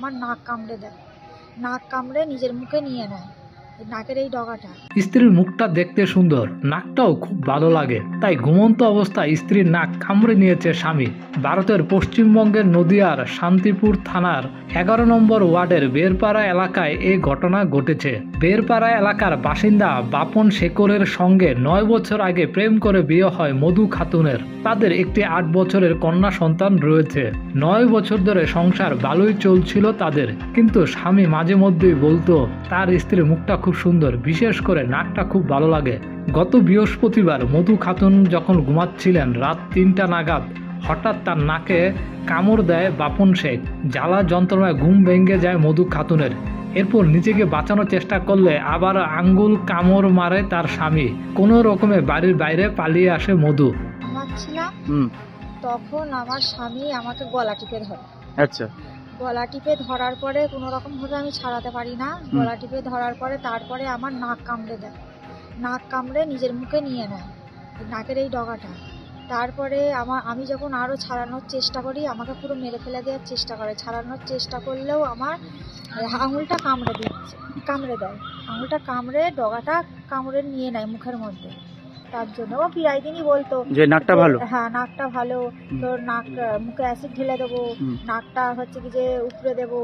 আমার নাক কামড়ে দেয়, নাক কামড়ে নিজের মুখে নিয়ে নেয়, নাকের এই ডগাটা। স্ত্রীর মুখটা দেখতে সুন্দর, নাকটাও খুব ভালো লাগে, তাই ঘুমন্ত অবস্থায় স্ত্রীর নাক কামড়ে নিয়েছে স্বামী। ভারতের পশ্চিমবঙ্গের নদিয়ার শান্তিপুর থানার 11 নম্বর ওয়ার্ডের বেরপাড়া এলাকায় এই ঘটনা ঘটেছে। বেরপাড়া এলাকার বাসিন্দা বাপন শেখরের সঙ্গে 9 বছর আগে প্রেম করে বিয়ে হয় মধু খাতুনের। তাদের একটি 8 বছরের কন্যা সন্তান রয়েছে। 9 বছর ধরে সংসার ভালোই চলছিল তাদের, কিন্তু স্বামী মাঝে মধ্যেই বলতো তার স্ত্রীর মুখটা খুব সুন্দর, বিশেষ করে নাকটা খুব ভালো লাগে। গত বৃহস্পতিবার মধু খাতুন যখন ঘুমাচ্ছিলেন রাত 3টা নাগাদ হঠাৎ তার নাকে কামড় দেয় বাপন শেখ। জ্বালা যন্ত্রণায় ঘুম ভেঙে যায় মধু খাতুনের। এরপর নিজেকে বাঁচানোর চেষ্টা করলে আবার আঙ্গুল কামড় মারে তার স্বামী। কোনো রকমে বাড়ির বাইরে পালিয়ে আসে মধু। ঘুমাচ্ছিলাম, তখন আমার স্বামী আমাকে গলা টিপে ধরে। আচ্ছা, গলা টিপে ধরার পরে কোনো রকম ভাবে আমি ছাড়াতে পারি না। গলা টিপে ধরার পরে তারপরে আমার নাক কামড়ে দেয়, নাক কামড়ে নিজের মুখে নিয়ে নেয়, নাকের এই ডগাটা। তারপরে আমি যখন আরও ছাড়ানোর চেষ্টা করি, আমাকে পুরো মেরে ফেলে দেওয়ার চেষ্টা করে। ছাড়ানোর চেষ্টা করলেও আমার আঙুলটা কামড়ে দেয়, আঙুলটা কামড়ে ডগাটা কামড়ে নিয়ে নেয় মুখের মধ্যে। তার জন্য ও প্রায় দিনই বলতো যে নাকটা ভালো। হ্যাঁ, নাকটা ভালো, তোর নাক মুখে অ্যাসিড ঢেলে দেবো, নাকটা হচ্ছে কি যে উপড়ে দেবো,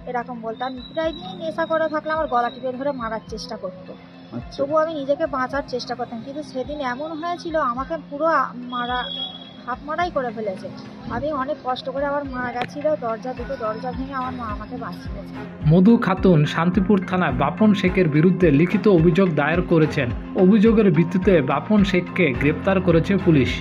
এরকম বলতো। আমি প্রায় দিনই নেশা করে থাকলে আমার গলা টিপে ধরে মারার চেষ্টা করতো। তবু আমি নিজেকে বাঁচার চেষ্টা করতাম, কিন্তু সেদিন এমন হয়েছিল আমাকে পুরো হাফ মারাই করে ফেলেছে। আমি অনেক কষ্ট করে আবার মা গেছিল, দুটো দরজা ভেঙে আমার মা আমাকে বাঁচিয়েছে। মধু খাতুন শান্তিপুর থানায় বাপন শেখের বিরুদ্ধে লিখিত অভিযোগ দায়ের করেছেন। অভিযোগের ভিত্তিতে বাপন শেখকে গ্রেপ্তার করেছে পুলিশ।